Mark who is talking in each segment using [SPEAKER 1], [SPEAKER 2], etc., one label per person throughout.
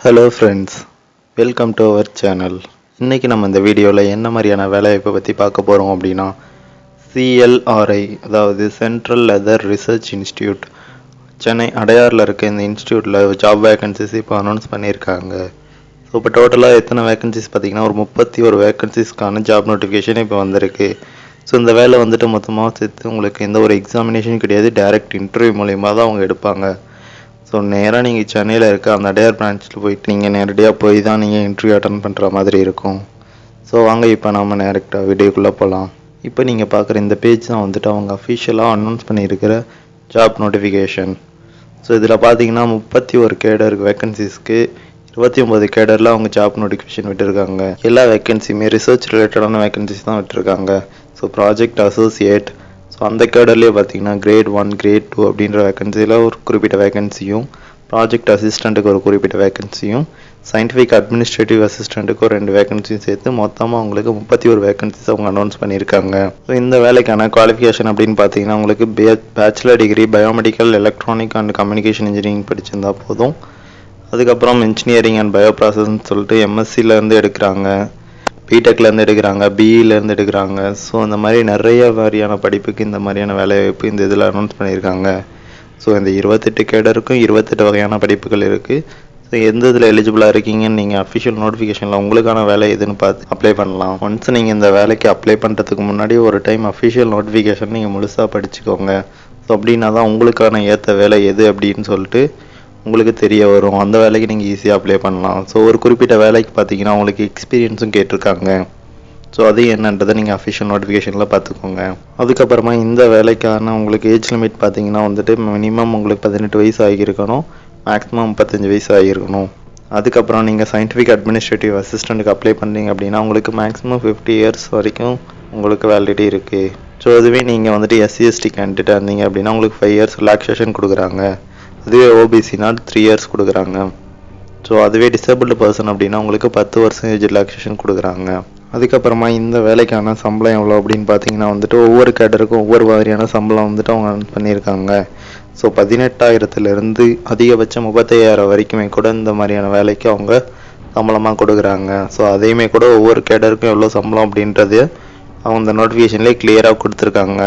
[SPEAKER 1] Hello friends, welcome to our channel. இன்றைக்கி நம்ம இந்த வீடியோவில் என்ன மாதிரியான வேலைவாய்ப்பை பற்றி பார்க்க போகிறோம் அப்படின்னா, CLRI அதாவது central leather research institute, Chennai அடையாரில் இருக்க இந்த இன்ஸ்டியூட்டில் ஜாப் வேக்கன்சிஸ் இப்போ அனௌன்ஸ் பண்ணியிருக்காங்க. ஸோ இப்போ டோட்டலாக எத்தனை வேக்கன்சிஸ் பார்த்திங்கன்னா ஒரு 31 வேக்கன்சிஸ்க்கான ஜாப் நோட்டிஃபிகேஷன் இப்போ வந்திருக்கு. ஸோ இந்த வேலை வந்துட்டு மொத்தமாக சேர்த்து உங்களுக்கு எந்த ஒரு எக்ஸாமினேஷன் கிடையாது, டைரக்ட் இன்டர்வியூ மூலிமா தான் அவங்க எடுப்பாங்க. ஸோ நேராக நீங்கள் சென்னையில் இருக்க அந்த அடையார் பிரான்ச்சில் போயிட்டு நீங்கள் நேரடியாக போய் தான் நீங்கள் இன்டர்வியூ அட்டன் பண்ணுற மாதிரி இருக்கும். ஸோ வாங்க இப்போ நம்ம டேரெக்டாக வீடியோக்குள்ளே போகலாம். இப்போ நீங்கள் பார்க்குற இந்த பேஜ் தான் வந்துட்டு அவங்க அஃபிஷியலாக அனௌன்ஸ் பண்ணியிருக்கிற ஜாப் நோட்டிஃபிகேஷன். ஸோ இதில் பார்த்தீங்கன்னா 31 கேடர் வேக்கன்சிஸ்க்கு 29 கேடரில் அவங்க ஜாப் நோட்டிஃபிகேஷன் விட்டுருக்காங்க. எல்லா வேக்கன்சியுமே ரிசர்ச் ரிலேட்டடான வேக்கன்சிஸ் தான் விட்டுருக்காங்க. ஸோ ப்ராஜெக்ட் அசோசியேட், ஸோ அந்த கேடர்லேயே பார்த்தீங்கன்னா கிரேட் 1 கிரேட் 2 அப்படின்ற வேக்கன்சியில் ஒரு குறிப்பிட்ட வேக்கன்சியும், ப்ராஜெக்ட் அசிஸ்டண்ட்டுக்கு ஒரு குறிப்பிட்ட வேக்கன்சியும், சயின்டிஃபிக் அட்மினிஸ்ட்ரேட்டிவ் அசிஸ்டண்ட்டுக்கு ஒரு 2 வேக்கன்சியும் சேர்த்து மொத்தமாக உங்களுக்கு 31 வேக்கன்சிஸ் அவங்க அனௌன்ஸ் பண்ணியிருக்காங்க. ஸோ இந்த வேலைக்கான குவாலிஃபிகேஷன் அப்படின்னு பார்த்தீங்கன்னா உங்களுக்கு bachelor degree biomedical electronic and communication engineering படிச்சிருந்தா போதும். அதுக்கப்புறம் இன்ஜினியரிங் அண்ட் பயோப்ராசஸ்ன்னு சொல்லிட்டு MSCலேருந்து எடுக்கிறாங்க, பிடெக்லேருந்து எடுக்கிறாங்க, பிஇலேருந்து எடுக்கிறாங்க. ஸோ இந்த மாதிரி நிறைய மாதிரியான படிப்புக்கு இந்த மாதிரியான வேலைவாய்ப்பு இந்த இதில் அனௌன்ஸ் பண்ணியிருக்காங்க. ஸோ இந்த 28 கேடருக்கும் 28 வகையான படிப்புகள் இருக்குது. ஸோ எந்த இதில் எலிஜிபிளாக இருக்கீங்கன்னு நீங்கள் அஃபிஷியல் நோட்டிஃபிகேஷனில் உங்களுக்கான வேலை எதுன்னு பார்த்து அப்ளை பண்ணலாம். ஒன்ஸ் நீங்கள் இந்த வேலைக்கு அப்ளை பண்ணுறதுக்கு முன்னாடி ஒரு டைம் அஃபிஷியல் நோட்டிஃபிகேஷன் நீங்கள் முழுசாக படிச்சுக்கோங்க. ஸோ அப்படின்னா தான் உங்களுக்கான ஏற்ற வேலை எது அப்படின்னு சொல்லிட்டு உங்களுக்கு தெரிய வரும். அந்த வேலைக்கு நீங்கள் ஈஸியாக அப்ளை பண்ணலாம். ஸோ ஒரு குறிப்பிட்ட வேலைக்கு பார்த்தீங்கன்னா உங்களுக்கு எக்ஸ்பீரியன்ஸும் கேட்டிருக்காங்க. ஸோ அது என்னன்றதை நீங்கள் அஃபிஷியல் நோட்டிஃபிகேஷனில் பார்த்துக்கோங்க. அதுக்கப்புறமா இந்த வேலைக்கான உங்களுக்கு ஏஜ் லிமிட் பார்த்தீங்கன்னா வந்துட்டு மினிமம் உங்களுக்கு 18 வயசு ஆகியிருக்கணும், மேக்ஸிமம் 35 வயசு ஆகியிருக்கணும். அதுக்கப்புறம் நீங்கள் சயின்டிஃபிக் அட்மினிஸ்ட்ரேட்டிவ் அசிஸ்டண்ட்டுக்கு அப்ளை பண்ணுறீங்க அப்படின்னா உங்களுக்கு மேக்ஸிமம் 50 இயர்ஸ் வரைக்கும் உங்களுக்கு வேலிடிட்டி இருக்குது. ஸோ அதுவே நீங்கள் வந்துட்டு SC/ST கேண்டிடேட்டாக இருந்தீங்க அப்படின்னா உங்களுக்கு 5 இயர்ஸ் ரிலாக்ஸேஷன் கொடுக்குறாங்க. அதுவே OBCனா 3 இயர்ஸ் கொடுக்குறாங்க. ஸோ அதுவே டிசேபிள்டு பர்சன் அப்படின்னா உங்களுக்கு 10% ரிலாக்ஸேஷன் கொடுக்குறாங்க. அதுக்கப்புறமா இந்த வேலைக்கான சம்பளம் எவ்வளோ அப்படின்னு பார்த்தீங்கன்னா வந்துட்டு ஒவ்வொரு கேடருக்கும் ஒவ்வொரு மாதிரியான சம்பளம் வந்துட்டு அவங்க பண்ணியிருக்காங்க. ஸோ 18,000லேருந்து அதிகபட்சம் 35,000 வரைக்குமே கூட இந்த மாதிரியான வேலைக்கு அவங்க சம்பளமாக கொடுக்குறாங்க. ஸோ அதையுமே கூட ஒவ்வொரு கேடருக்கும் எவ்வளோ சம்பளம் அப்படின்றது அவங்க இந்த நோட்டிஃபிகேஷன்லேயே கிளியராக கொடுத்துருக்காங்க.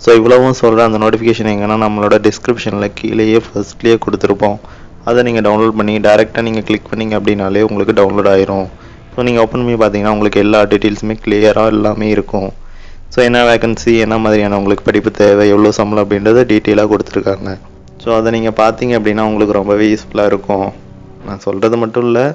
[SPEAKER 1] ஸோ இவ்வளவும் சொல்கிற அந்த நோட்டிஃபிகேஷன் எங்கன்னா நம்மளோட டிஸ்கிரிப்ஷனில் கீழேயே ஃபர்ஸ்ட்லேயே கொடுத்துருப்போம். அதை நீங்கள் டவுன்லோட் பண்ணி டேரெக்டாக நீங்கள் கிளிக் பண்ணிங்க அப்படின்னாலே உங்களுக்கு டவுன்லோட் ஆயிரும். ஸோ நீங்கள் ஓப்பன் பண்ணி பார்த்தீங்கன்னா உங்களுக்கு எல்லா டீட்டெயில்ஸுமே கிளியராக எல்லாமே இருக்கும். ஸோ என்ன வேக்கன்சி, என்ன மாதிரியான உங்களுக்கு படிப்பு தேவை, எவ்வளோ சம்பளம் அப்படின்றத டீட்டெயிலாக கொடுத்துருக்காங்க. ஸோ அதை நீங்கள் பார்த்தீங்க அப்படின்னா உங்களுக்கு ரொம்பவே யூஸ்ஃபுல்லாக இருக்கும். நான் சொல்கிறது மட்டும் இல்லை,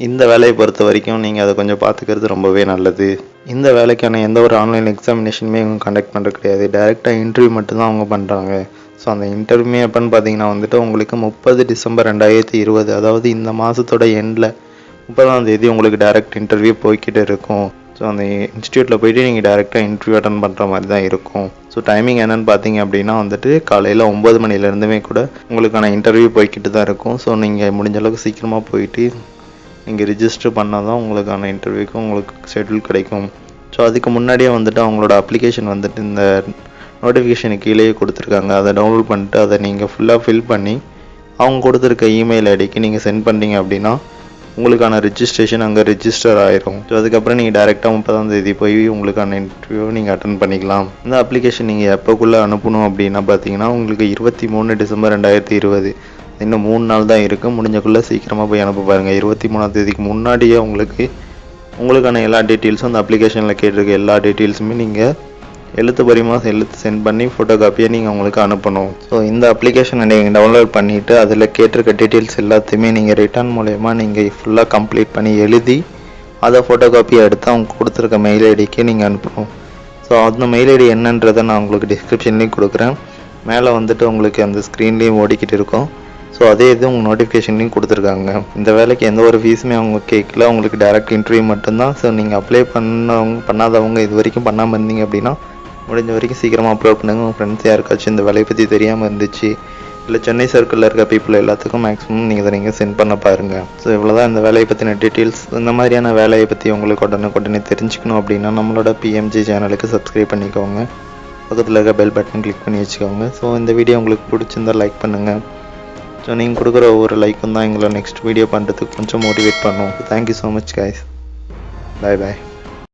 [SPEAKER 1] இந்த வேலையை பொறுத்த வரைக்கும் நீங்கள் அதை கொஞ்சம் பார்த்துக்கிறது ரொம்பவே நல்லது. இந்த வேலைக்கான எந்த ஒரு ஆன்லைன் எக்ஸாமினேஷனுமே இவங்க கண்டக்ட் பண்ணுறது கிடையாது, டைரெக்டாக இன்டர்வியூ மட்டும்தான் அவங்க பண்ணுறாங்க. ஸோ அந்த இன்டர்வியூ எப்போன்னு பார்த்தீங்கன்னா வந்துட்டு உங்களுக்கு 30 டிசம்பர் 2020, அதாவது இந்த மாதத்தோட எண்டில் 30ஆம் தேதி உங்களுக்கு டைரக்ட் இன்டர்வியூ போய்கிட்டு இருக்கும். ஸோ அந்த இன்ஸ்டியூட்டில் போயிட்டு நீங்கள் டைரெக்டாக இன்டர்வியூ அட்டன் பண்ணுற மாதிரி தான் இருக்கும். ஸோ டைமிங் என்னென்னு பார்த்தீங்க அப்படின்னா வந்துட்டு காலையில் 9 மணிலேருந்துமே கூட உங்களுக்கான இன்டர்வியூ போய்கிட்டு தான் இருக்கும். ஸோ நீங்கள் முடிஞ்ச அளவுக்கு சீக்கிரமாக போயிட்டு நீங்கள் ரிஜிஸ்டர் பண்ணால் தான் உங்களுக்கான இன்டர்வியூக்கு உங்களுக்கு ஷெட்யூல் கிடைக்கும். ஸோ அதுக்கு முன்னாடியே வந்துட்டு அவங்களோட அப்ளிகேஷன் வந்துட்டு இந்த நோட்டிஃபிகேஷனுக்கு கீழேயே கொடுத்துருக்காங்க. அதை டவுன்லோட் பண்ணிட்டு அதை நீங்கள் ஃபுல்லாக ஃபில் பண்ணி அவங்க கொடுத்துருக்க இமெயில் ஐடிக்கு நீங்கள் சென்ட் பண்ணிட்டீங்க அப்படின்னா உங்களுக்கான ரிஜிஸ்ட்ரேஷன் அங்கே ரிஜிஸ்டர் ஆயிரும். ஸோ அதுக்கப்புறம் நீங்கள் டேரெக்டாக 30ஆம் தேதி போய் உங்களுக்கான இன்டர்வியூ நீங்கள் அட்டன் பண்ணிக்கலாம். இந்த அப்ளிகேஷன் நீங்கள் எப்போக்குள்ளே அனுப்பணும் அப்படின்னா பார்த்தீங்கன்னா உங்களுக்கு 23 டிசம்பர் 2020, இன்னும் 3 நாள் தான் இருக்குது. முடிஞ்சக்குள்ளே சீக்கிரமாக போய் அனுப்ப பாருங்கள். 23ஆம் தேதிக்கு முன்னாடியே உங்களுக்கான எல்லா டீட்டெயில்ஸும் அந்த அப்ளிகேஷனில் கேட்டிருக்க எல்லா டீட்டெயில்ஸுமே நீங்கள் எழுத்து சென்ட் பண்ணி ஃபோட்டோ காப்பியை நீங்கள் அவங்களுக்கு அனுப்பணும். ஸோ இந்த அப்ளிகேஷனை நீங்கள் டவுன்லோட் பண்ணிவிட்டு அதில் கேட்டிருக்க டீட்டெயில்ஸ் எல்லாத்தையுமே நீங்கள் ரிட்டர்ன் மூலயமா நீங்கள் ஃபுல்லாக கம்ப்ளீட் பண்ணி எழுதி அதை ஃபோட்டோ காப்பியை எடுத்து அவங்க கொடுத்துருக்க மெயில் ஐடிக்கு நீங்கள் அனுப்பணும். ஸோ அந்த மெயில் ஐடி என்னன்றதை நான் உங்களுக்கு டிஸ்கிரிப்ஷன்லேயும் கொடுக்குறேன், மேலே வந்துட்டு உங்களுக்கு அந்த ஸ்க்ரீன்லேயும் ஓடிக்கிட்டு இருக்கும். ஸோ அதே இது உங்கள் நோட்டிஃபிகேஷன்லையும் கொடுத்துருக்காங்க. இந்த வேலைக்கு எந்த ஒரு ஃபீஸுமே அவங்க கேட்கல, உங்களுக்கு டேரக்ட் இன்டர்வியூ மட்டும்தான். ஸோ நீங்கள் அப்ளை பண்ணாதவங்க இது வரைக்கும் பண்ணாமல் இருந்தீங்க அப்படின்னா முடிஞ்ச வரைக்கும் சீக்கிரமாக அப்லோட் பண்ணுங்கள். உங்கள் ஃப்ரெண்ட்ஸ் யாருக்காச்சும் இந்த வேலையை பற்றி தெரியாமல் இருந்துச்சு, இல்லை சென்னை சர்க்கிளில் இருக்க பீப்புள் எல்லாத்துக்கும் மேக்ஸிமம் நீங்கள் இதை நீங்கள் சென்ட் பண்ண பாருங்கள். ஸோ இவ்வளோதான் இந்த வேலையை பற்றின டீட்டெயில்ஸ். இந்த மாதிரியான வேலையை பற்றி உங்களுக்கு உடனே தெரிஞ்சுக்கணும் அப்படின்னா நம்மளோட PMG சேனலுக்கு சப்ஸ்கிரைப் பண்ணிக்கோங்க, பக்கத்தில் இருக்க பெல் பட்டன் கிளிக் பண்ணி வச்சுக்கோங்க. ஸோ இந்த வீடியோ உங்களுக்கு பிடிச்சிருந்தால் லைக் பண்ணுங்கள், ஸோ நீங்கள் கொடுக்குற ஒவ்வொரு லைக்கும் தான் எங்களை நெக்ஸ்ட் வீடியோ பண்ணுறதுக்கு கொஞ்சம் மோட்டிவேட் பண்ணுவோம். Thank you so much guys. Bye பாய்.